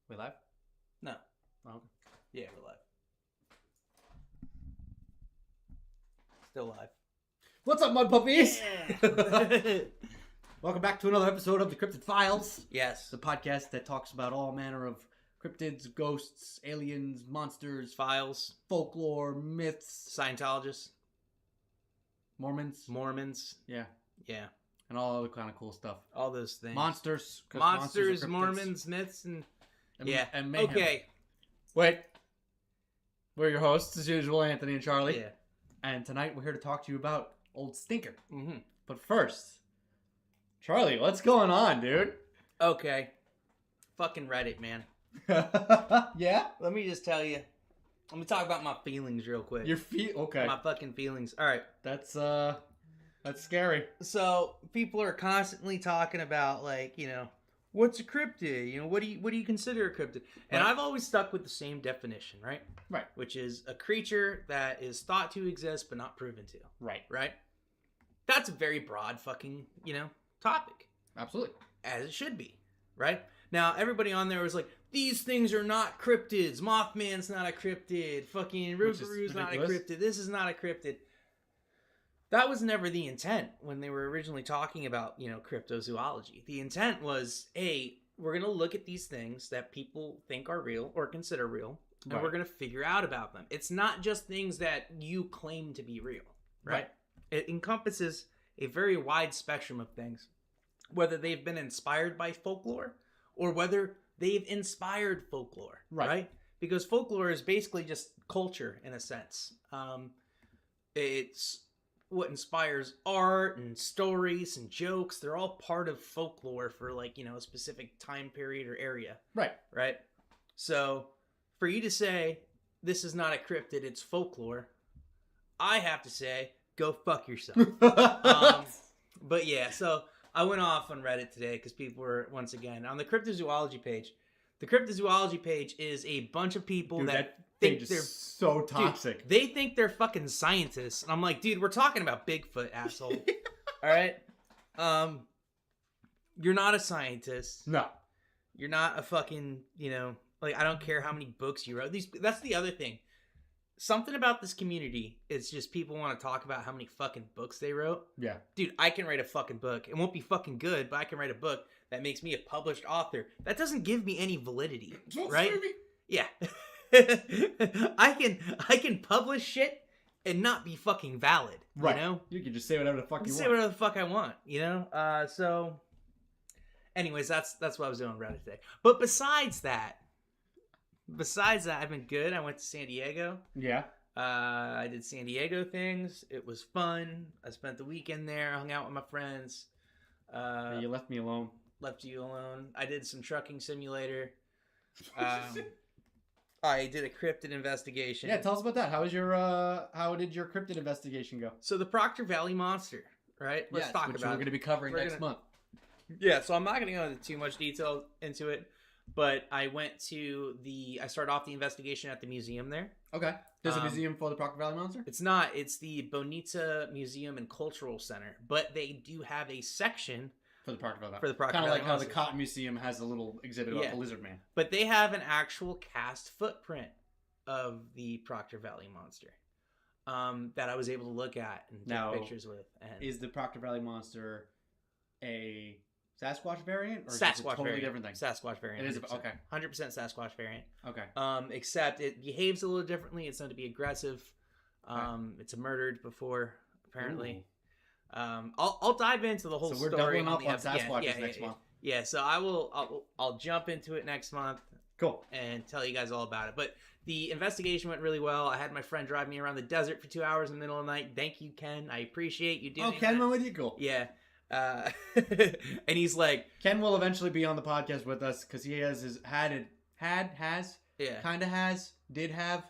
We live? No. Oh, okay. Yeah, we're live. Still live. What's up, Mudpuppies? Yeah. Welcome back to another episode of the Cryptid Files, Yes. the podcast that talks about all manner of cryptids, ghosts, aliens, monsters, Files. folklore, myths, Scientologists. Mormons, Yeah. and all other kind of cool stuff. All those things. Monsters, 'cause Monsters, are cryptids. Mormons, myths, and yeah. and mayhem. Okay. Wait. We're your hosts, as usual, Anthony and Charlie. Yeah. And tonight we're here to talk to you about Old Stinker. Mm-hmm. But first, Charlie, what's going on, dude? Okay. Fucking Reddit, man. Yeah? Let me just tell you. Let me talk about my feelings real quick. Your feet? Okay. My fucking feelings. All right. That's scary. So people are constantly talking about, like, you know, what's a cryptid? You know, what do you consider a cryptid? And Right. I've always stuck with the same definition, right? Right. Which is a creature that is thought to exist but not proven to. Right. Right? That's a very broad fucking, topic. Absolutely. As it should be. Right? Now, everybody on there was like, these things are not cryptids. Mothman's not a cryptid. Fucking Rougarou's not a ridiculous. cryptid. This is not a cryptid. That was never the intent when they were originally talking about, cryptozoology. The intent was, hey, we're going to look at these things that people think are real or consider real, and Right. we're going to figure out about them. It's not just things that you claim to be real, right? It encompasses a very wide spectrum of things, whether they've been inspired by folklore or whether they've inspired folklore, right? Because folklore is basically just culture in a sense. It's what inspires art and stories and jokes. They're all part of folklore for, like, a specific time period or area. Right? So for you to say this is not a cryptid, it's folklore, I have to say, go fuck yourself. But yeah, so I went off on Reddit today because people were, once again, on the cryptozoology page. The cryptozoology page is a bunch of people Dude, that page think they're is so toxic. Dude, they think they're fucking scientists. And I'm like, dude, we're talking about Bigfoot, asshole. All right? You're not a scientist. No. You're not a fucking, I don't care how many books you wrote. That's the other thing. Something about this community is just people want to talk about how many fucking books they wrote. Yeah. Dude, I can write a fucking book. It won't be fucking good, but I can write a book that makes me a published author. That doesn't give me any validity, right? Yeah. I can publish shit and not be fucking valid, Right. you know? You can just say whatever the fuck you Say want. whatever the fuck I want, you know? So anyways, that's what I was doing on Reddit today. But besides that, I've been good. I went to San Diego. Yeah. I did San Diego things. It was fun. I spent the weekend there, hung out with my friends. You left me alone. Left you alone. I did some trucking simulator. I did a cryptid investigation. Yeah, tell us about that. How did your cryptid investigation go? So the Proctor Valley Monster, right? Let's talk which about we're going to be covering We're next gonna- month. Yeah, so I'm not going to go into too much detail into it, but I started off the investigation at the museum there. Okay. There's a museum for the Proctor Valley Monster? It's not. It's the Bonita Museum and Cultural Center, but they do have a section For the Proctor Valley. for the Proctor Kind of Valley like how the Monster. Cotton Museum has a little exhibit about Yeah. the Lizard Man. But they have an actual cast footprint of the Proctor Valley Monster that I was able to look at and Now, take pictures with. And Is the Proctor Valley Monster a Sasquatch variant? Or is it Sasquatch a totally variant. different thing? Sasquatch variant. It is 100%. okay. 100% Sasquatch variant. Okay. Except it behaves a little differently. It's known to be aggressive. It's murdered before, apparently. I'll dive into the whole So we're story doubling up on the Sasquatches next month. Yeah, so I'll jump into it next month Cool. and tell you guys all about it. But the investigation went really well. I had my friend drive me around the desert for 2 hours in the middle of the night. Thank you, Ken. I appreciate you doing Oh, Ken that. went with you? Cool. Yeah. And he's like, Ken will eventually be on the podcast with us because he has his yeah, did have.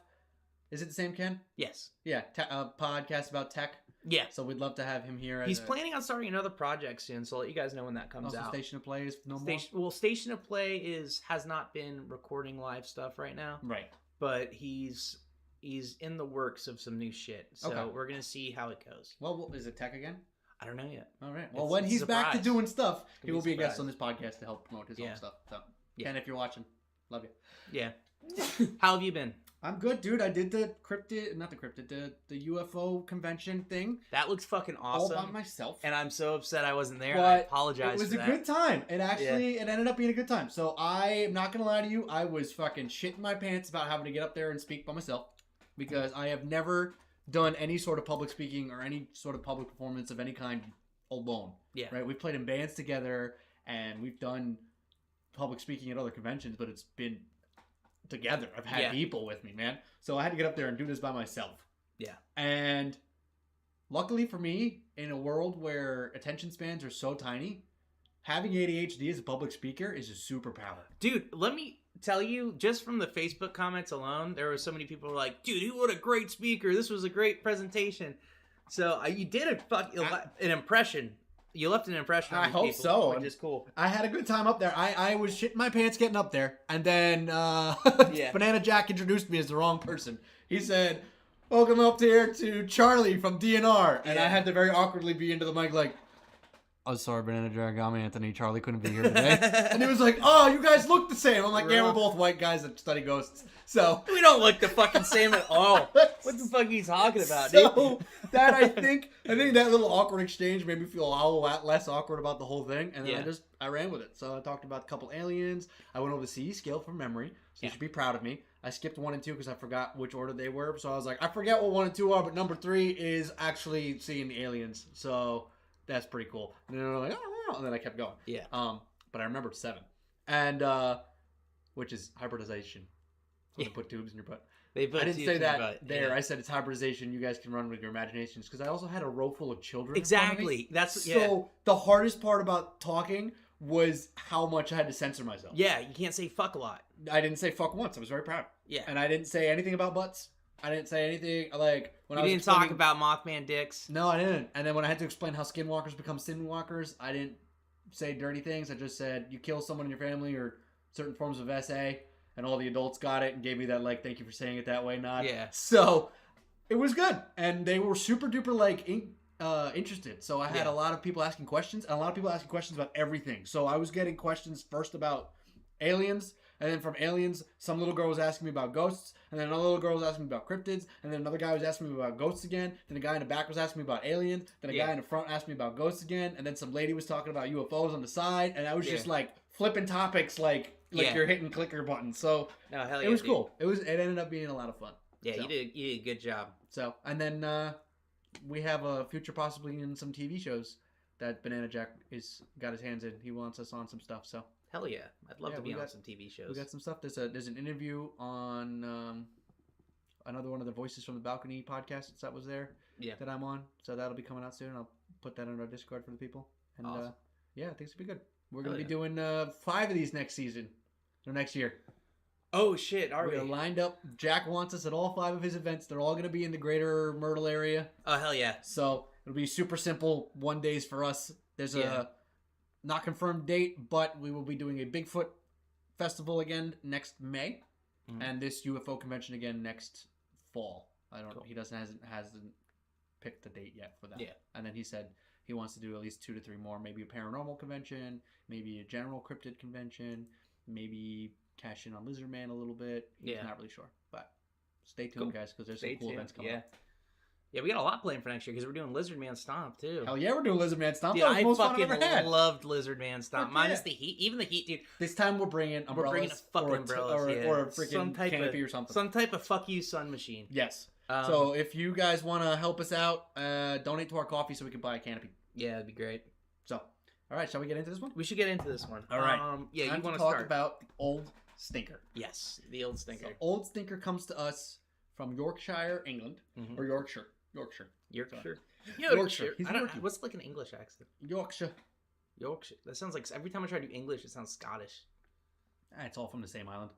Is it the same Ken? yes, Yeah, podcast about tech. yeah. So we'd love to have him here. He's planning on starting another project soon, so I'll let you guys know when that comes Also, out. Station of Play is no more. Station of Play has not been recording live stuff right now, Right. but he's in the works of some new shit. So Okay. we're gonna see how it goes. Well, is it tech again? I don't know yet. All right. Well, It's when a he's back to surprise. doing stuff, It's he gonna will be be a a guest surprise. on this podcast to help promote his own Yeah. stuff. So, Yeah. Ken, if you're watching, Love you. Yeah. How have you been? I'm good, dude. I did the UFO convention thing. That looks fucking awesome. All by myself. And I'm so upset I wasn't there. But I apologize. It was for that. a good time. It ended up being a good time. So I'm not gonna lie to you. I was fucking shitting my pants about having to get up there and speak by myself because I have never done any sort of public speaking or any sort of public performance of any kind alone. Yeah. Right. We've played in bands together and we've done public speaking at other conventions, but it's been together. I've had people with me, man. So I had to get up there and do this by myself. Yeah. And luckily for me, in a world where attention spans are so tiny, having ADHD as a public speaker is a superpower. Dude, let me tell you, just from the Facebook comments alone, there were so many people who were like, dude, what a great speaker. This was a great presentation. So you did an impression. You left an impression on I hope people, so. which is cool. I had a good time up there. I was shitting my pants getting up there. And then Banana Jack introduced me as the wrong person. He said, welcome up here to Charlie from DNR. And I had to very awkwardly be into the mic like, oh, sorry, Banana Jack, I'm Anthony. Charlie couldn't be here today. And he was like, oh, you guys look the same. I'm like, yeah, we're both white guys that study ghosts. So we don't look the fucking same at all. What the fuck are you talking about, dude? That I think that little awkward exchange made me feel a lot less awkward about the whole thing, and then I ran with it. So I talked about a couple aliens. I went over the CE scale from memory, so you should be proud of me. I skipped 1 and 2 because I forgot which order they were. So I was like, I forget what 1 and 2 are, but number 3 is actually seeing the aliens. So that's pretty cool. And then they're like, oh, and then I kept going. Yeah. But I remembered 7, and which is hybridization. So they put tubes in your butt. I didn't say that there. Yeah. I said it's hybridization. You guys can run with your imaginations because I also had a row full of children. Exactly. So the hardest part about talking was how much I had to censor myself. Yeah, you can't say fuck a lot. I didn't say fuck once. I was very proud. Yeah. And I didn't say anything about butts. I didn't say anything like when I was didn't talk about Mothman dicks. No, I didn't. And then when I had to explain how skinwalkers become skinwalkers, I didn't say dirty things. I just said you kill someone in your family or certain forms of SA. And all the adults got it and gave me that, like, thank you for saying it that way nod. Yeah. So, it was good. And they were super duper, like, interested. So, I had a lot of people asking questions. And a lot of people asking questions about everything. So, I was getting questions first about aliens. And then from aliens, some little girl was asking me about ghosts. And then another little girl was asking me about cryptids. And then another guy was asking me about ghosts again. Then a guy in the back was asking me about aliens. Then a guy in the front asked me about ghosts again. And then some lady was talking about UFOs on the side. And I was just, like, flipping topics like you're hitting clicker buttons. So it was cool. It ended up being a lot of fun. Yeah, so. You did a good job. So and then we have a future possibly in some TV shows that Banana Jack got his hands in. He wants us on some stuff. So hell yeah, I'd love to be on some TV shows. We got some stuff. There's an interview on another one of the Voices from the Balcony podcasts that was there. Yeah. That I'm on. So that'll be coming out soon. I'll put that on our Discord for the people. And awesome. I think it's gonna be good. We're going to be doing 5 of these next season. Or next year. Oh, shit. Are we? We're lined up. Jack wants us at all 5 of his events. They're all going to be in the greater Myrtle area. Oh, hell yeah. So, it'll be super simple 1 days for us. There's a not confirmed date, but we will be doing a Bigfoot festival again next May. Mm-hmm. And this UFO convention again next fall. He hasn't picked the date yet for that. Yeah. And then he said he wants to do at least 2 to 3 more. Maybe a paranormal convention. Maybe a general cryptid convention. Maybe cash in on Lizard Man a little bit. He's not really sure. But stay tuned, guys, because there's some cool events coming up. Yeah, we got a lot planned for next year because we're doing Lizard Man Stomp, too. Hell yeah, we're doing Lizard Man Stomp. Dude, I fucking loved Lizard Man Stomp. Minus the heat. Even the heat, dude. This time we're bringing umbrellas. We're bringing a fucking umbrellas, or a freaking canopy or something. Some type of fuck you sun machine. Yes. So if you guys want to help us out, donate to our coffee so we can buy a canopy. Yeah, that'd be great. So, all right, shall we get into this one? We should get into this one. All right. Yeah, you want to talk about the Old Stinker. Yes, the Old Stinker. So, Old Stinker comes to us from Yorkshire, England, or Yorkshire. Yorkshire. What's like an English accent? Yorkshire. That sounds like every time I try to do English, it sounds Scottish. It's all from the same island.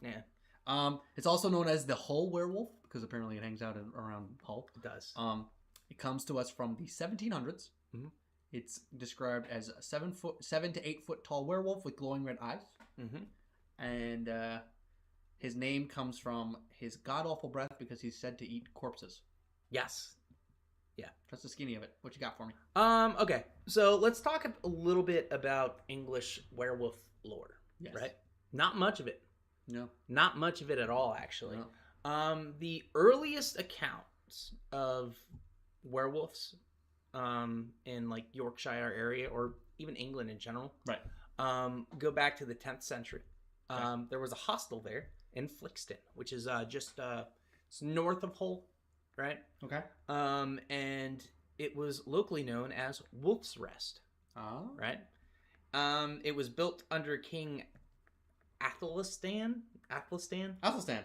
Yeah. It's also known as the Hull werewolf because apparently it hangs out around Hull. It does. It comes to us from the 1700s. Mm-hmm. It's described as a 7 to 8 foot tall werewolf with glowing red eyes. Mm-hmm. And his name comes from his god-awful breath because he's said to eat corpses. Yes. Yeah. That's the skinny of it. What you got for me? Okay. So let's talk a little bit about English werewolf lore. Yes. Right? Not much of it. No. Not much of it at all, actually. No. The earliest accounts of werewolves in like Yorkshire area or even England in general, right, go back to the 10th century. There was a hostel there in Flixton, which is just it's north of Hull, right? Okay. And it was locally known as Wolf's Rest. Oh. Right. It was built under King Athelstan. Athelstan.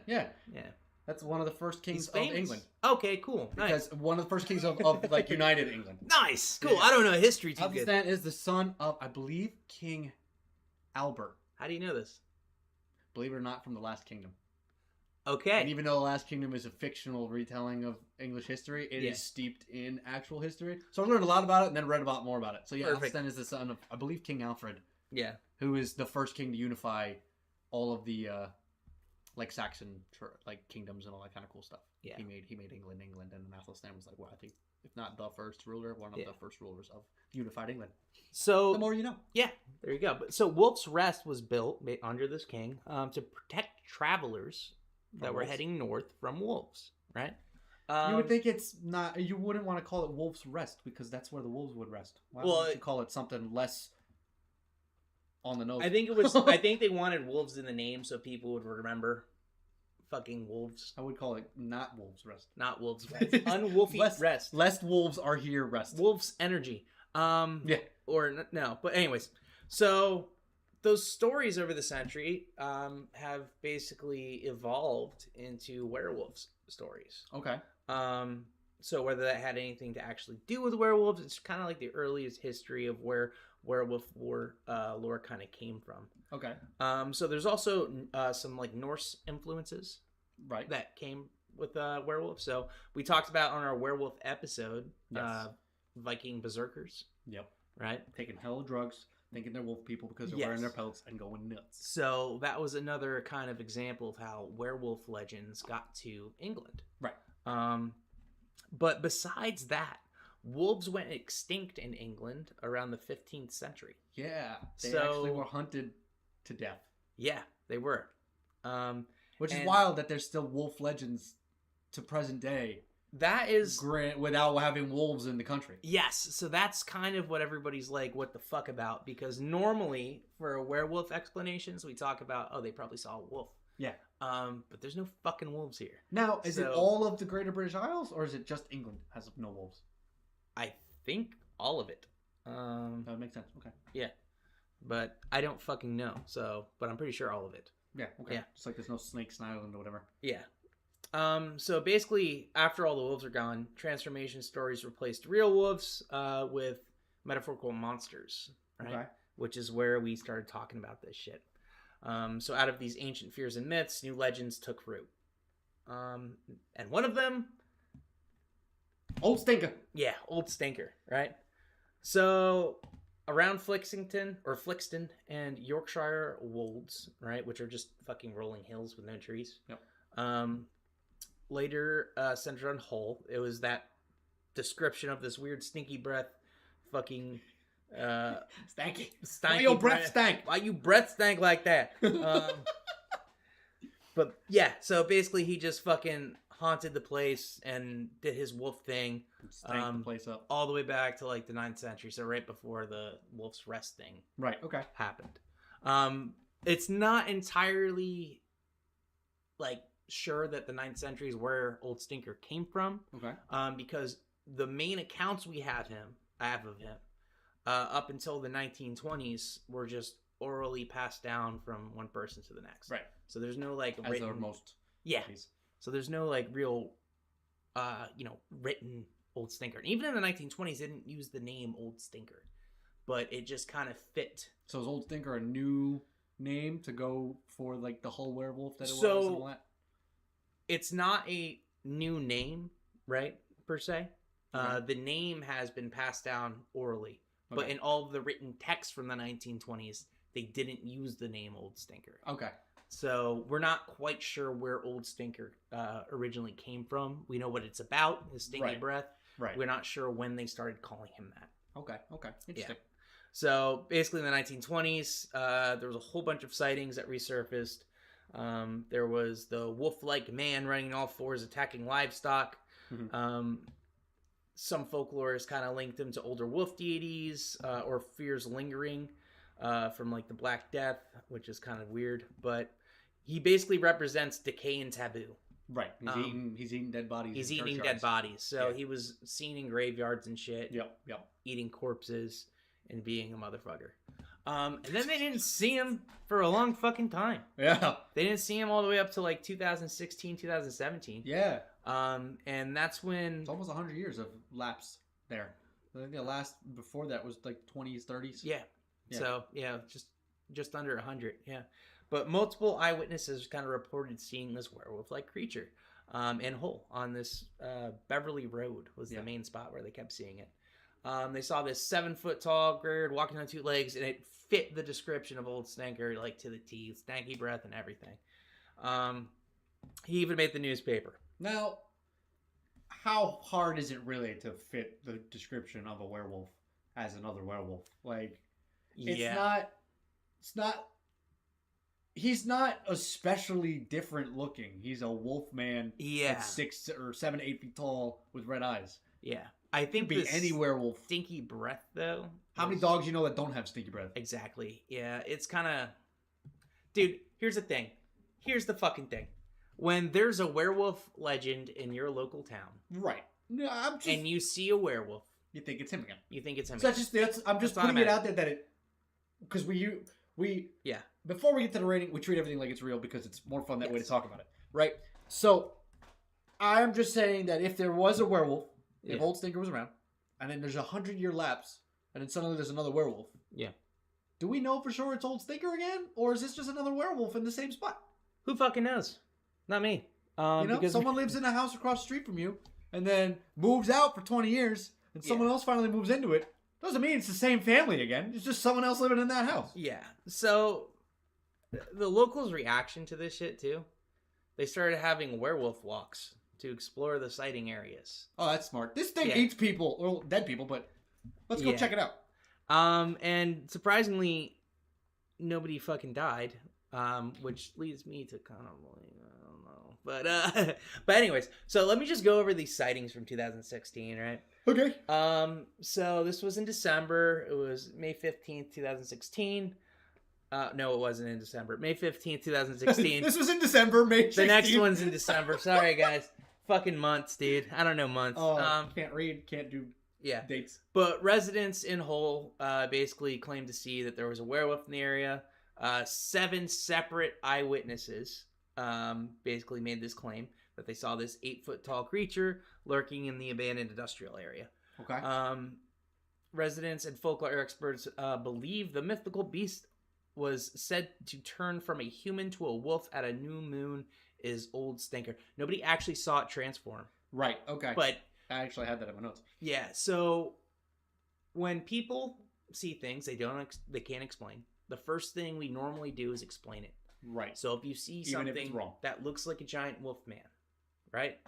Yeah. Yeah. That's one of the first kings of England. Okay, cool. Because nice. one of the first kings of like United England. Nice. Cool. Yeah. I don't know history too good. Athelstan is the son of, I believe, King Albert. How do you know this? Believe it or not, from the Last Kingdom. Okay. And even though the Last Kingdom is a fictional retelling of English history, it is steeped in actual history. So I learned a lot about it and then read about more about it. So yeah, Athelstan is the son of, I believe, King Alfred. Yeah. Who is the first king to unify all of the like Saxon like kingdoms and all that kind of cool stuff. Yeah. He made England, and then Athelstan was like, well, I think if not the first ruler, one of the first rulers of unified England. So the more you know. Yeah, there you go. But so Wolf's Rest was built under this king to protect travelers that were heading north from wolves, right? You would think it's not. You wouldn't want to call it Wolf's Rest because that's where the wolves would rest. Why would you call it something less on the nose? I think it was. I think they wanted wolves in the name so people would remember fucking wolves. I would call it not Wolf's Rest. Not Wolf's Rest. Unwolfy Rest. Lest wolves are here. Rest. Wolf's energy. Yeah. Or no. But anyways, so those stories over the century have basically evolved into werewolves stories. Okay. So whether that had anything to actually do with werewolves, it's kind of like the earliest history of where werewolf lore kind of came from. Okay. So there's also some like Norse influences, right, that came with werewolf. So we talked about on our werewolf episode, Viking berserkers. Yep. Right. Taking hella drugs, thinking they're wolf people because they're wearing their pelts and going nuts. So that was another kind of example of how werewolf legends got to England. Right. But besides that, wolves went extinct in England around the 15th century. Yeah. They actually were hunted to death. Yeah, they were. Which is wild that there's still wolf legends to present day. That is without having wolves in the country. Yes, so that's kind of what everybody's like, what the fuck about? Because normally for werewolf explanations, we talk about, they probably saw a wolf. Yeah. But there's no fucking wolves here. Now, is it all of the Greater British Isles, or is it just England has no wolves? I think all of it. That makes sense. Okay. Yeah, but I don't fucking know. But I'm pretty sure all of it. Yeah. Okay. Yeah. Just like there's no snakes in Ireland or whatever. Yeah. So basically, after all the wolves are gone, transformation stories replaced real wolves with metaphorical monsters, right? Okay. Which is where we started talking about this shit. So out of these ancient fears and myths, new legends took root. And one of them... Old Stinker. Yeah, Old Stinker, right? So around Flixton and Yorkshire wolds, right, which are just fucking rolling hills with no trees. Yep. Later centered on Hull. It was that description of this weird stinky breath fucking stanky. Why your breath stank? Why you breath stank like that? But yeah, so basically he just fucking haunted the place and did his wolf thing. Stank the place up. All the way back to like the 9th century, so right before the Wolf's Rest thing happened. It's not entirely like sure that the 9th century is where Old Stinker came from. Okay. Because the main accounts we have of him, up until the 1920s were just orally passed down from one person to the next. Right. So there's no like as are most. Yeah. So there's no like real, written Old Stinker. And even in the 1920s, they didn't use the name Old Stinker, but it just kind of fit. So is Old Stinker a new name to go for like the whole werewolf that it was and all that? It's not a new name, right, per se. Okay. The name has been passed down orally. Okay. But in all of the written texts from the 1920s, they didn't use the name Old Stinker. Okay. So we're not quite sure where Old Stinker originally came from. We know what it's about, his stinky breath. Right. We're not sure when they started calling him that. Okay. Interesting. Yeah. So basically in the 1920s, there was a whole bunch of sightings that resurfaced. There was the wolf-like man running on all fours attacking livestock. Some folklorists kind of linked him to older wolf deities or fears lingering from like the Black Death, which is kind of weird. But he basically represents decay and taboo. Right. He's eating dead bodies. He's eating dead bodies. So he was seen in graveyards and shit. Yep. Eating corpses and being a motherfucker. And then they didn't see him for a long fucking time. Yeah. They didn't see him all the way up to like 2016, 2017. Yeah. And that's when... It's almost 100 years of lapse there. I think the last before that was like 20s, 30s. Yeah. So, just under 100. Yeah. But multiple eyewitnesses kind of reported seeing this werewolf-like creature in Hull on this Beverly Road was the main spot where they kept seeing it. They saw this 7-foot-tall bird walking on 2 legs, and it fit the description of Old Stinker like to the T, stanky breath and everything. He even made the newspaper. Now, how hard is it really to fit the description of a werewolf as another werewolf? Like, it's not. He's not especially different looking. He's a wolf man. That's 6 or 7, 8 feet tall with red eyes. Yeah. I think be any werewolf. Stinky breath, though. How many dogs you know that don't have stinky breath? Exactly. Yeah, it's kind of... Dude, here's the thing. Here's the fucking thing. When there's a werewolf legend in your local town... Right. No, and you see a werewolf... You think it's him again. I'm just putting it out there that it... Because we... Yeah. Before we get to the rating, we treat everything like it's real because it's more fun that way to talk about it. Right? So, I'm just saying that if there was a werewolf... If Old Stinker was around, and then there's a 100-year lapse, and then suddenly there's another werewolf. Yeah. Do we know for sure it's Old Stinker again? Or is this just another werewolf in the same spot? Who fucking knows? Not me. Because someone lives in a house across the street from you, and then moves out for 20 years, and someone else finally moves into it. Doesn't mean it's the same family again. It's just someone else living in that house. Yeah. So, the locals' reaction to this shit, too, they started having werewolf walks to explore the sighting areas. Oh, that's smart. This thing eats people, or dead people, but let's go check it out. And surprisingly, nobody fucking died, which leads me to kind of believe, I don't know. But anyways, so let me just go over these sightings from 2016, right? Okay. So this was in December. It was May 15th, 2016. No, it wasn't in December. May 15th, 2016. This was in December, May 16th. The next one's in December. Sorry, guys. Fucking months, dude. I don't know months. Can't read, can't do dates. But residents in Hull basically claimed to see that there was a werewolf in the area. 7 separate eyewitnesses basically made this claim that they saw this 8-foot-tall creature lurking in the abandoned industrial area. Okay. Residents and folklore experts believe the mythical beast was said to turn from a human to a wolf at a new moon is Old Stinker. Nobody actually saw it transform. Right, okay. But I actually had that in my notes. Yeah, so when people see things they can't explain, the first thing we normally do is explain it. Right. So if you see something that looks like a giant wolf man, right?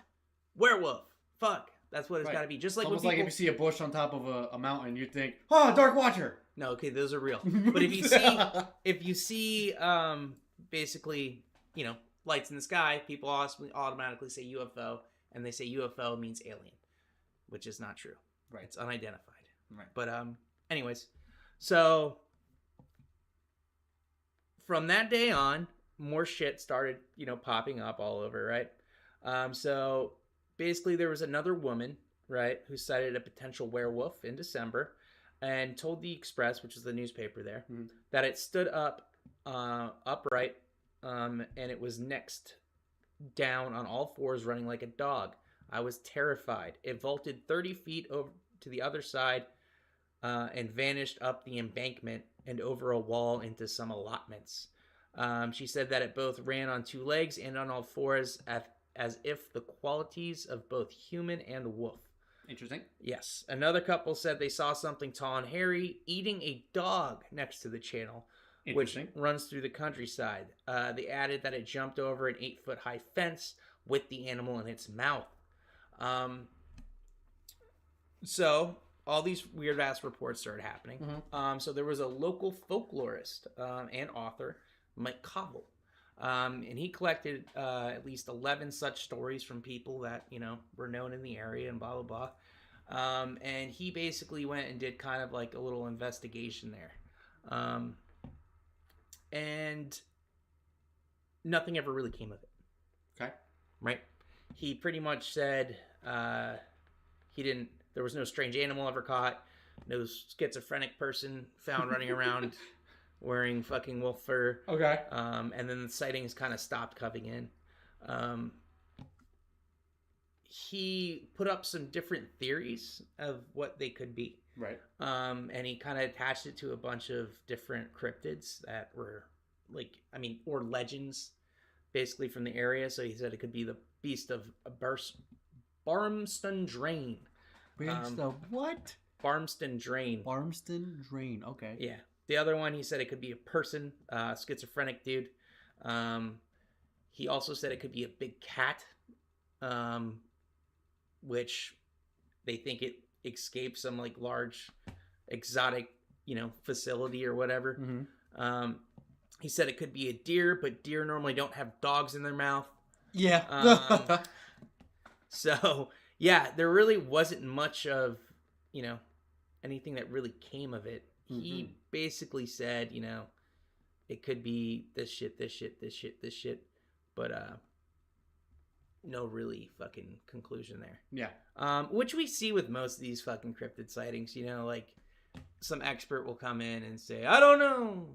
Werewolf. Fuck. That's what it's got to be. Just like almost like if you see a bush on top of a mountain, you think, "Oh, Dark Watcher." No, okay, those are real. But if you see basically, lights in the sky, people automatically say UFO, and they say UFO means alien, which is not true. Right. It's unidentified. Right. But anyways, so from that day on, more shit started, popping up all over, right? So basically there was another woman, right, who cited a potential werewolf in December and told the Express, which is the newspaper there, that it stood up upright and it was next down on all fours running like a dog. I was terrified. It vaulted 30 feet over to the other side and vanished up the embankment and over a wall into some allotments. She said that it both ran on 2 legs and on all fours as if the qualities of both human and wolf. Interesting. Yes. Another couple said they saw something tall and hairy eating a dog next to the channel, which runs through the countryside. They added that it jumped over an 8-foot-high fence with the animal in its mouth. So all these weird-ass reports started happening. So there was a local folklorist and author, Mike Cobble. And he collected at least 11 such stories from people that, were known in the area and blah, blah, blah. And he basically went and did kind of like a little investigation there. And nothing ever really came of it. Okay. Right? He pretty much said there was no strange animal ever caught, no schizophrenic person found running around wearing fucking wolf fur. Okay. And then the sightings kind of stopped coming in. He put up some different theories of what they could be. Right. And he kind of attached it to a bunch of different cryptids that were or legends basically from the area. So he said it could be the beast of Barmston Drain. Beast of what? Barmston Drain. Barmston Drain. Okay. Yeah. The other one, he said it could be a person, schizophrenic dude. He also said it could be a big cat, which they think it escaped some like large exotic, facility or whatever. Mm-hmm. He said it could be a deer, but deer normally don't have dogs in their mouth. Yeah. So, yeah, there really wasn't much of, anything that really came of it. Mm-hmm. He basically said, it could be this shit, but no really fucking conclusion there. Yeah. Which we see with most of these fucking cryptid sightings, like some expert will come in and say, I don't know,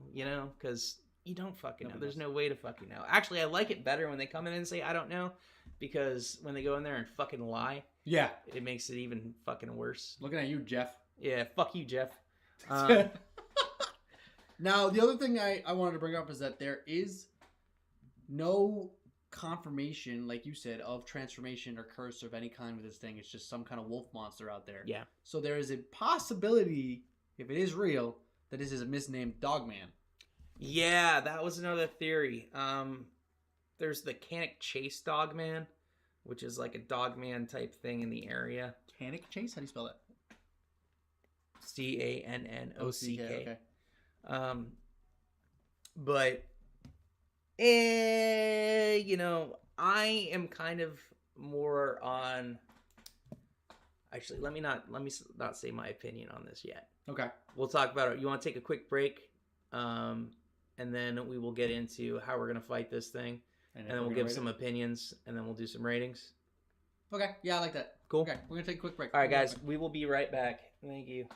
because you don't fucking know. There's no way to fucking know. Actually, I like it better when they come in and say, I don't know, because when they go in there and fucking lie, yeah, it makes it even fucking worse. Looking at you, Jeff. Yeah, fuck you, Jeff. Now, the other thing I wanted to bring up is that there is no confirmation, like you said, of transformation or curse of any kind with this thing. It's just some kind of wolf monster out there. Yeah. So there is a possibility, if it is real, that this is a misnamed Dogman. Yeah, that was another theory. There's the Canic Chase Dogman, which is like a Dogman type thing in the area. Canic Chase? How do you spell that? Cannock. Okay. But I am kind of more on. Actually, let me not say my opinion on this yet. Okay. We'll talk about it. You want to take a quick break, and then we will get into how we're gonna fight this thing, and then we'll give some opinions, and then we'll do some ratings. Okay. Yeah, I like that. Cool. Okay, we're gonna take a quick break. All right, guys, we will be right back. Thank you.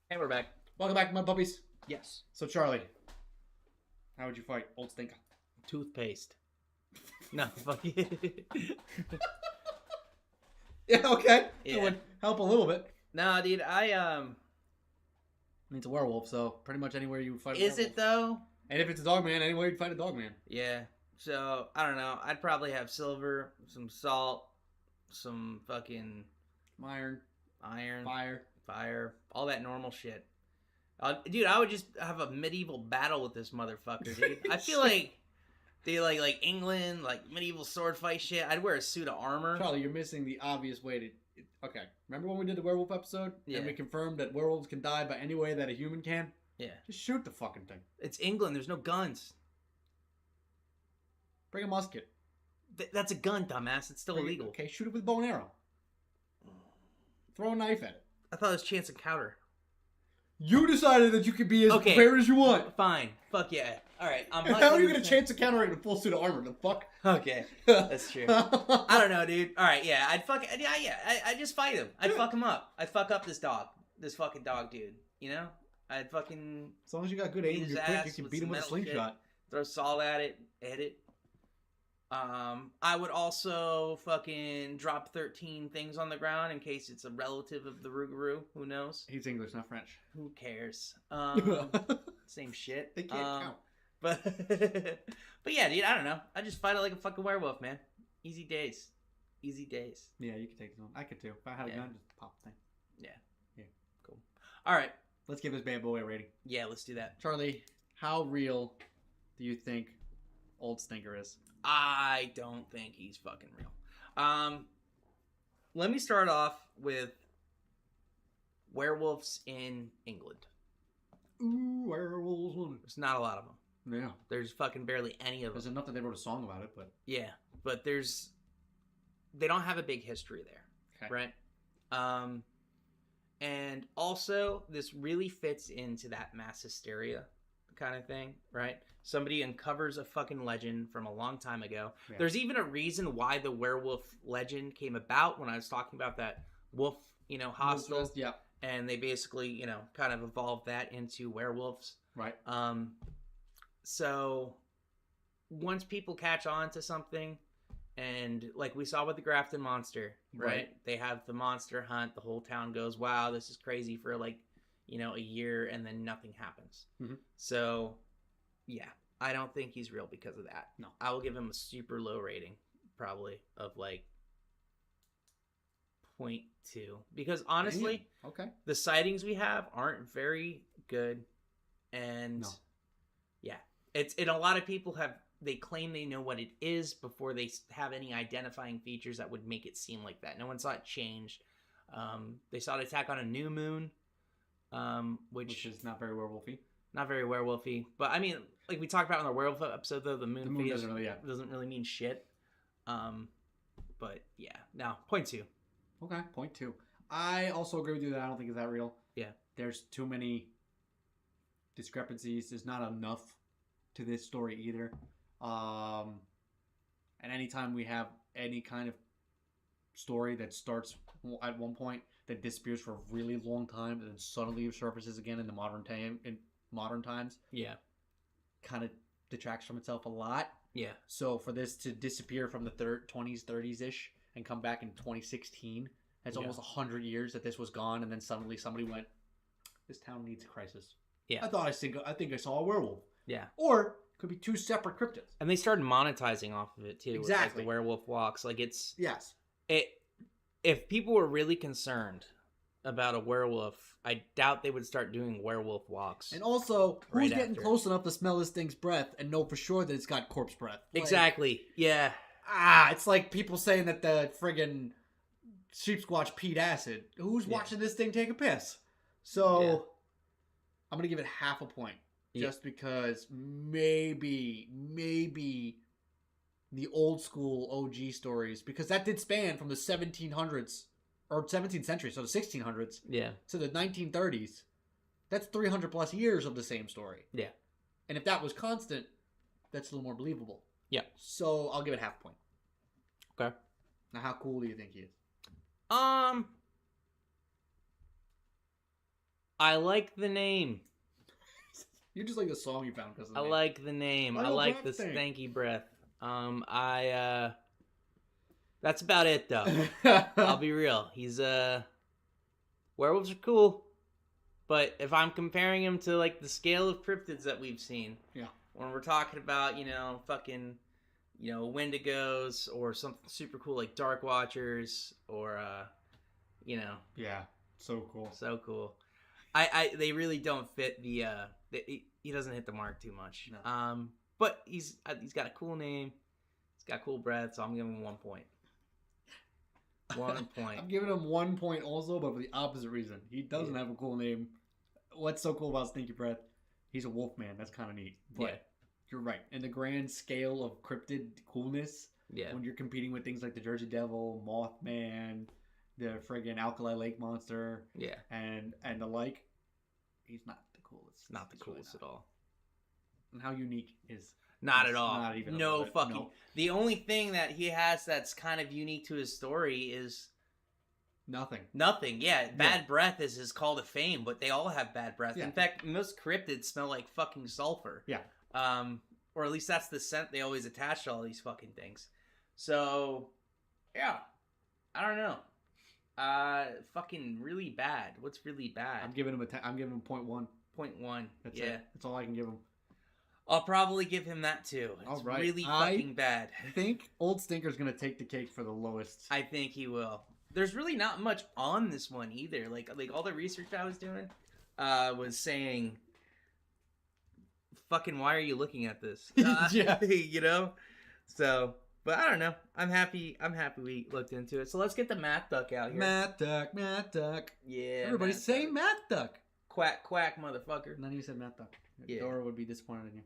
And we're back. Welcome back, Mudpuppies. Yes. So, Charlie, how would you fight Old Stinker? Toothpaste. No, fuck it. Yeah, okay. Yeah. It would help a little bit. No, dude, I mean, it's a werewolf, so pretty much anywhere you would fight a werewolf. Is it, though? And if it's a dogman, anywhere you'd fight a dogman. Yeah. So, I don't know. I'd probably have silver, some salt, some fucking... Iron. iron, fire, all that normal shit. Dude, I would just have a medieval battle with this motherfucker, dude. I feel like they like England, like medieval sword fight shit. I'd wear a suit of armor. Charlie, you're missing the obvious way to. Okay, remember when we did the werewolf episode? Yeah. And we confirmed that werewolves can die by any way that a human can? Yeah. Just shoot the fucking thing. It's England. There's no guns. Bring a musket. That's a gun, dumbass. It's still illegal. Okay, shoot it with a bow and arrow. Throw a knife at it. I thought it was chance encounter. You decided that you could be as prepared as you want. Fine. Fuck yeah. All right. How are you going to chance encounter it in a full suit of armor? The fuck? Okay. That's true. I don't know, dude. All right. Yeah. I'd just fight him. I'd fuck him up. I'd fuck up this dog. This fucking dog, dude. You know? I'd fucking... As long as you got good aim and you're quick, you can beat him with a slingshot. Throw salt at it. Hit it. I would also fucking drop 13 things on the ground in case it's a relative of the Rougarou. Who knows? He's English, not French. Who cares? Same shit. They can't count. But yeah, dude, I don't know. I just fight it like a fucking werewolf, man. Easy days. Easy days. Yeah, you could take this one. I could too. If I had a gun, just pop the thing. Yeah. Yeah. Cool. All right. Let's give this bad boy a rating. Yeah, let's do that. Charlie, how real do you think Old Stinker is? I don't think he's fucking real. Let me start off with werewolves in England. Ooh, werewolves. There's not a lot of them. Yeah. There's fucking barely any of them. There's enough that they wrote a song about it, but... Yeah, but they don't have a big history there, right? And also, this really fits into that mass hysteria kind of thing, right? Somebody uncovers a fucking legend from a long time ago. Yeah. There's even a reason why the werewolf legend came about when I was talking about that wolf, hostel. Yeah. And they basically, kind of evolved that into werewolves. Right. So once people catch on to something, and like we saw with the Grafton Monster, right? They have the monster hunt. The whole town goes, wow, this is crazy for a year, and then nothing happens. Mm-hmm. So, yeah, I don't think he's real because of that. No. I will give him a super low rating, probably, of 0.2. Because honestly, the sightings we have aren't very good. And, and a lot of people they claim they know what it is before they have any identifying features that would make it seem like that. No one saw it change. They saw it attack on a new moon. Which is not very werewolfy. Not very werewolfy. But I mean, like we talked about in the werewolf episode, though, the moon phase doesn't really mean shit. But yeah, no, 0.2. Okay, 0.2. I also agree with you that I don't think it's that real. Yeah. There's too many discrepancies. There's not enough to this story either. And anytime we have any kind of story that starts at one point that disappears for a really long time and then suddenly surfaces again in modern times. Yeah. Kind of detracts from itself a lot. Yeah. So for this to disappear from the 20s, 30s-ish and come back in 2016, it's almost 100 years that this was gone, and then suddenly somebody went, this town needs a crisis. Yeah. I think I saw a werewolf. Yeah. Or it could be two separate cryptids. And they started monetizing off of it too. Exactly. Like the werewolf walks. Like it's... Yes. If people were really concerned about a werewolf, I doubt they would start doing werewolf walks. And also, who's getting close enough to smell this thing's breath and know for sure that it's got corpse breath? Exactly. Yeah. It's like people saying that the friggin' sheep squatch peed acid. Who's watching this thing take a piss? So, I'm going to give it half a point. Just because maybe the old school OG stories, because that did span from the 1700s or 17th century, so the 1600s, to the 1930s. That's 300 plus years of the same story. Yeah. And if that was constant, that's a little more believable. Yeah. So I'll give it half a point. Okay. Now, how cool do you think he is? I like the name. You just like the song you found because I like the name. I like the stanky breath. That's about it though. I'll be real. He's werewolves are cool, but if I'm comparing him to like the scale of cryptids that we've seen, when we're talking about fucking Wendigos or something super cool like Dark Watchers or you know. Yeah, so cool. So cool. They really don't fit the he doesn't hit the mark too much. No. But he's got a cool name. He's got cool breath, so I'm giving him 1 point. 1 point. I'm giving him 1 point also, but for the opposite reason. He doesn't have a cool name. What's so cool about Stinky Breath? He's a wolf man. That's kind of neat. But you're right. In the grand scale of cryptid coolness, when you're competing with things like the Jersey Devil, Mothman, the friggin' Alkali Lake Monster, and the like, he's not the coolest. Not the coolest at all. And how unique is... Not at all. Not even no fucking... No. The only thing that he has that's kind of unique to his story is... Nothing. Yeah. Bad breath is his call to fame, but they all have bad breath. Yeah. In fact, most cryptids smell like fucking sulfur. Yeah. Or at least that's the scent they always attach to all these fucking things. So, yeah. I don't know. Fucking really bad. What's really bad? I'm giving him I'm giving him 0.1. 0.1. That's it. That's all I can give him. I'll probably give him that too. It's really fucking bad. I think Old Stinker's going to take the cake for the lowest. I think he will. There's really not much on this one either. Like all the research I was doing was saying, fucking, why are you looking at this? Yeah. You know? So, but I don't know. I'm happy we looked into it. So let's get the Matt Duck out here. Matt Duck. Yeah. Everybody say Matt Duck. Quack, quack, motherfucker. None of you said Matt Duck. Yeah. Dora would be disappointed in you.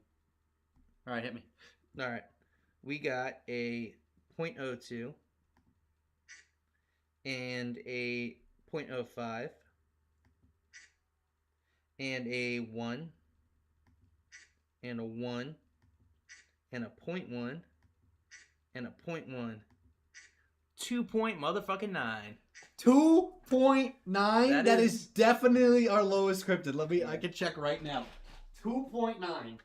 All right, hit me. All right. We got a 0.02 and a 0.05 and a 1 and a 1 and a 0.1 and a 0.1. 2-point motherfucking 9. 2.9? That is definitely our lowest cryptid. I can check right now. 2.9.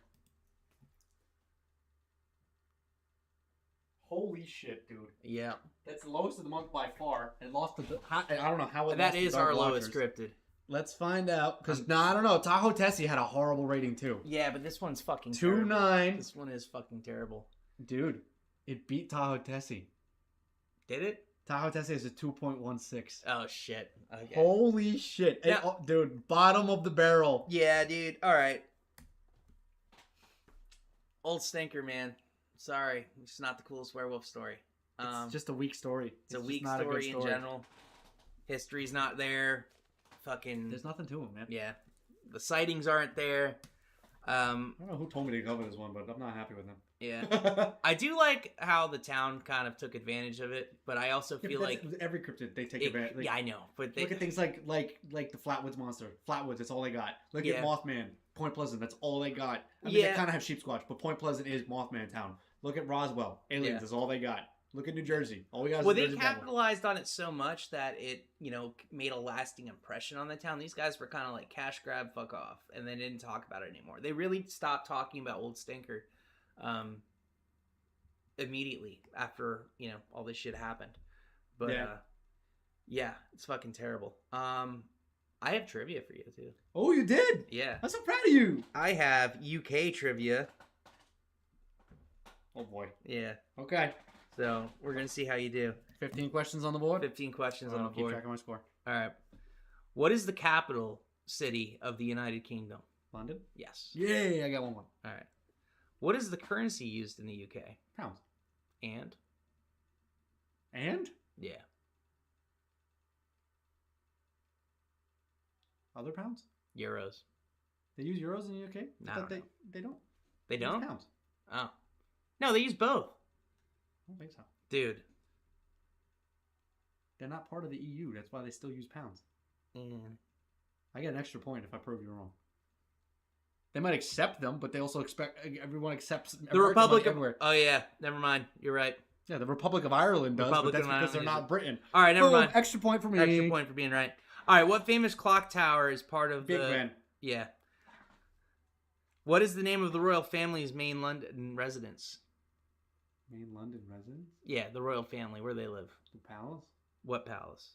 Holy shit, dude. Yeah. That's the lowest of the month by far. And lost to the... I don't know how it That is our lowest cryptid. Let's find out. Because, I don't know. Tahoe Tessie had a horrible rating, too. Yeah, but this one's fucking 2.9. This one is fucking terrible. Dude, it beat Tahoe Tessie. Did it? Tahoe Tessie is a 2.16. Oh, shit. Okay. Holy shit. Now, dude, bottom of the barrel. Yeah, dude. All right. Old Stinker, man. Sorry. It's not the coolest werewolf story. It's just a weak story. It's a weak story in general. History's not there. Fucking... There's nothing to him, man. Yeah. The sightings aren't there. I don't know who told me to cover this one, but I'm not happy with him. Yeah. I do like how the town kind of took advantage of it, but I also feel like... Every cryptid, they take advantage. Yeah, I know. But look at things like the Flatwoods monster. Flatwoods, that's all they got. Look at Mothman. Point Pleasant, that's all they got. I mean, they kind of have Sheep Squatch, but Point Pleasant is Mothman town. Look at Roswell. Aliens, that's all they got. Look at New Jersey. All we got is they capitalized on it so much that it, made a lasting impression on the town. These guys were kind of like cash grab, fuck off, and they didn't talk about it anymore. They really stopped talking about Old Stinker immediately after, all this shit happened. But, yeah, it's fucking terrible. I have trivia for you, too. Oh, you did? Yeah. I'm so proud of you. I have UK trivia. Oh, boy. Yeah. Okay. So, we're going to see how you do. 15 questions on the board? 15 questions on the board. Keep track of my score. All right. What is the capital city of the United Kingdom? London? Yes. Yay, I got 1-1. All right. What is the currency used in the UK? Pounds. And? Yeah. Other pounds? Euros. They use euros in the UK? No. They don't. They don't? Use pounds. Oh. No, they use both. I don't think so. Dude. They're not part of the EU. That's why they still use pounds. I get an extra point if I prove you wrong. They might accept them, but they also expect everyone accepts the Republic of everywhere. Oh yeah, never mind. You're right. Yeah, the Republic of Ireland does, but that's because they're not Britain. All right, never mind. Extra point for me. Extra point for being right. All right, what famous clock tower is part of Big Ben? Yeah. What is the name of the royal family's main London residence? Main London residence? Yeah, the royal family. Where they live? The palace? What palace?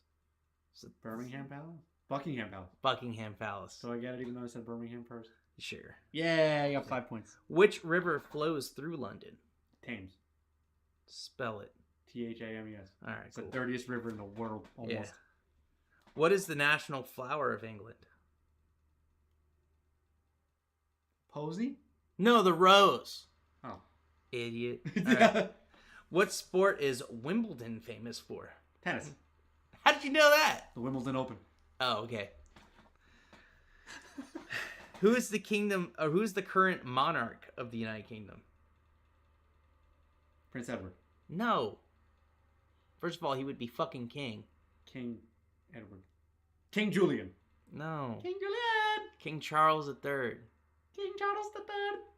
Birmingham Palace? Buckingham Palace. Buckingham Palace. So I get it even though I said Birmingham first? Sure. Yeah, I got 5 points. Which river flows through London? Thames. Spell it. Thames. All right, It's the dirtiest river in the world, almost. What is the national flower of England? Posy? No, the rose. Oh. Idiot. All right. What sport is Wimbledon famous for? Tennis. How did you know that? The Wimbledon Open. Oh, okay. Who is the current monarch of the United Kingdom? Prince Edward. No. First of all, he would be fucking king. King Edward. King Julian. No. King Julian. King Charles III. King Charles III.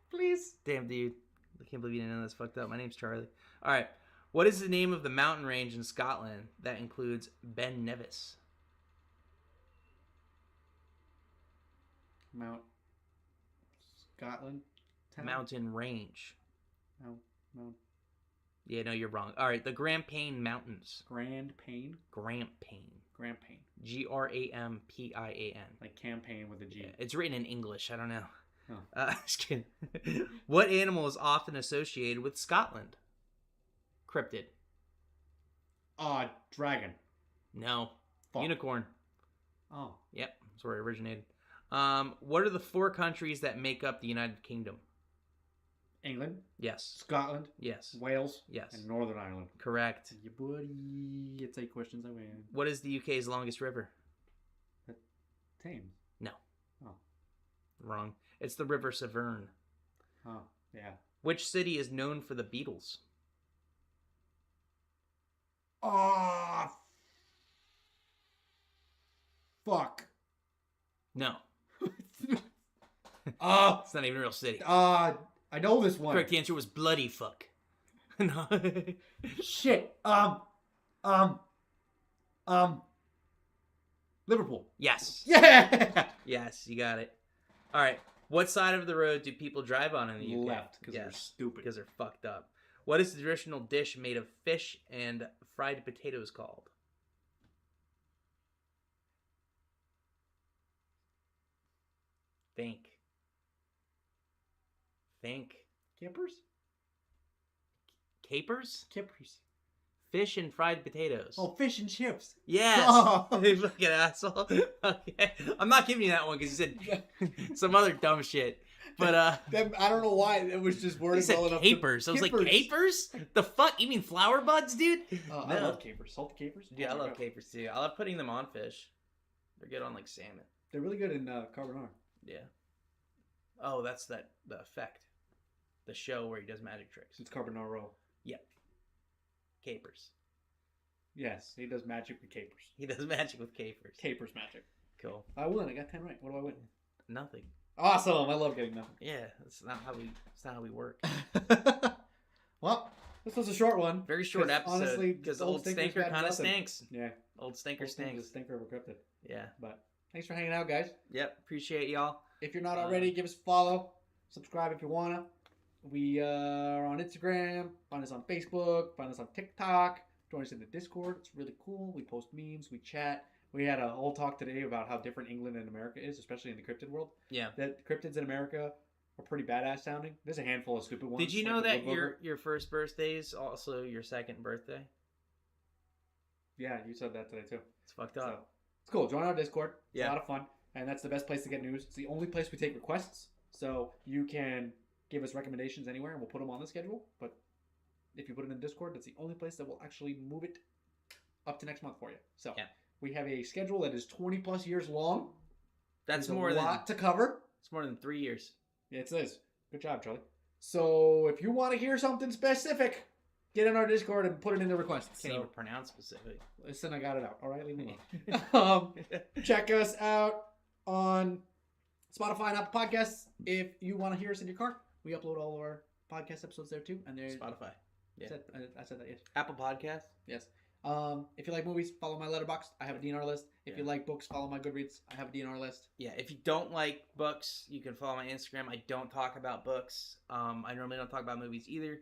Please. Damn, dude. I can't believe you didn't know this. Fucked up. My name's Charlie. All right. What is the name of the mountain range in Scotland that includes Ben Nevis? Mount Scotland. Town? Mountain range. Mount. Yeah, no, you're wrong. All right, the Grampian Mountains. Grampian. Grampian. Grampian. Grampian. Like campaign with a G. Yeah, it's written in English. I don't know. Oh. Just kidding. What animal is often associated with Scotland? Cryptid. Dragon. No. Fuck. Unicorn. Oh. Yep, that's where it originated. What are the 4 countries that make up the United Kingdom? England. Yes. Scotland. Yes. Wales. Yes. And Northern Ireland. Correct. Yeah, buddy. It's 8 questions. I win. What is the UK's longest river? Thames. No. Oh. Wrong. It's the River Severn. Oh, yeah. Which city is known for the Beatles? Oh. Fuck. No. It's not even a real city. I know this one. Correct answer was bloody fuck. No. Shit. Liverpool. Yes. Yeah. Yes, you got it. All right. What side of the road do people drive on in the UK? Left, because they're stupid. Because they're fucked up. What is the traditional dish made of fish and fried potatoes called? Think. Kippers? Capers? Kippers. Fish and fried potatoes. Oh, fish and chips. Yes. Oh. You fucking asshole. Okay. I'm not giving you that one because you said some other dumb shit. But I don't know why it was just worded well enough. Capers. I was like, capers? The fuck? You mean flower buds, dude? No. I love capers. Salted capers. Yeah, I love capers too. I love putting them on fish. They're good on like salmon. They're really good in carbonara. Yeah. Oh, that's the effect. The show where he does magic tricks. It's carbonara. Yep. Capers. Yes, he does magic with capers. He does magic with capers. Capers magic. Cool. I won. I got 10 right. What do I win? Nothing. Awesome. I love getting nothing. Yeah, that's not how we work. Well, this was a short one. Very short episode. Honestly, because Old Stinker kind of stinks. Yeah. Old Stinker stinks. Stinker over Cryptid. Yeah. But thanks for hanging out, guys. Yep. Appreciate y'all. If you're not already, give us a follow. Subscribe if you wanna. We are on Instagram. Find us on Facebook. Find us on TikTok. Join us in the Discord. It's really cool. We post memes. We chat. We had a whole talk today about how different England and America is, especially in the cryptid world. Yeah. That cryptids in America are pretty badass sounding. There's a handful of stupid ones. Did you know that your first birthday is also your second birthday? Yeah, you said that today too. It's fucked up. So, it's cool. Join our Discord. It's a lot of fun. And that's the best place to get news. It's the only place we take requests. So you can give us recommendations anywhere and we'll put them on the schedule. But if you put it in Discord, that's the only place that will actually move it up to next month for you. So we have a schedule that is 20 plus years long. That's There's more a lot to cover. It's more than 3 years. Yeah, it is. Good job, Charlie. So if you want to hear something specific, get in our Discord and put it in the requests. Can't even pronounce specific. Listen, I got it out. All right, leave me alone. Check us out on Spotify and Apple Podcasts. If you want to hear us in your car, we upload all of our podcast episodes there too. And there's Spotify. Yeah. I said that, yes. Apple Podcasts. Yes. If you like movies, follow my Letterboxd. I have a DNR list. If you like books, follow my Goodreads. I have a DNR list. Yeah. If you don't like books, you can follow my Instagram. I don't talk about books. I normally don't talk about movies either.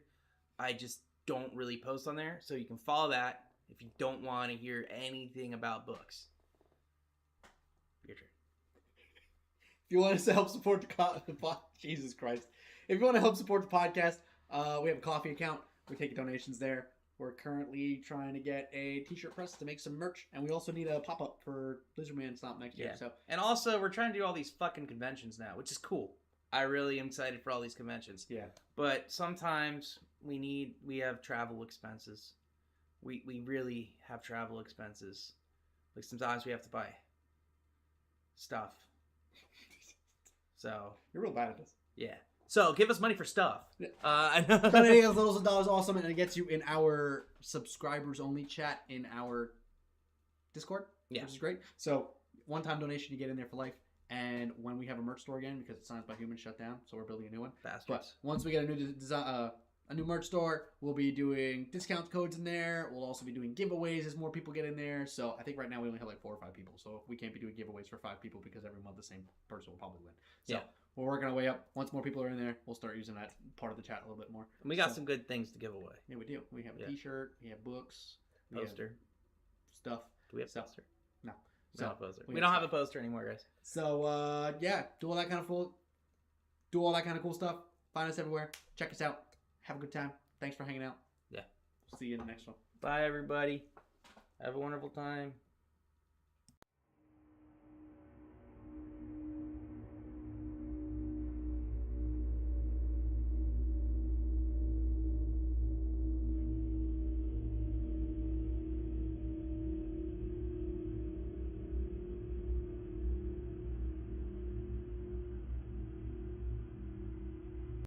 I just don't really post on there. So you can follow that if you don't want to hear anything about books. Your turn. If you want us to help support the Jesus Christ. If you want to help support the podcast, we have a coffee account. We take donations there. We're currently trying to get a t-shirt press to make some merch, and we also need a pop-up for Lizardman Stomp next year. So, and also we're trying to do all these fucking conventions now, which is cool. I really am excited for all these conventions. Yeah. But sometimes we have travel expenses. We really have travel expenses. Like sometimes we have to buy stuff. So you're real bad at this. Yeah. So give us money for stuff. Anything else, little dollars, awesome, and it gets you in our subscribers only chat in our Discord, which is great. So one-time donation, you get in there for life. And when we have a merch store again, because it's Science by Human shut down, so we're building a new one. Bastards. But once we get a new design, a new merch store, we'll be doing discount codes in there. We'll also be doing giveaways as more people get in there. So I think right now we only have like 4 or 5 people. So we can't be doing giveaways for 5 people because every month the same person will probably win. So we're working our way up. Once more people are in there, we'll start using that part of the chat a little bit more. And we got some good things to give away. Yeah, we do. We have a t-shirt. We have books. Poster. Stuff. Do we have a poster? No. So, no poster. We don't have a poster anymore, guys. So do all that kind of cool stuff. Find us everywhere. Check us out. Have a good time. Thanks for hanging out. Yeah. See you in the next one. Bye, everybody. Have a wonderful time.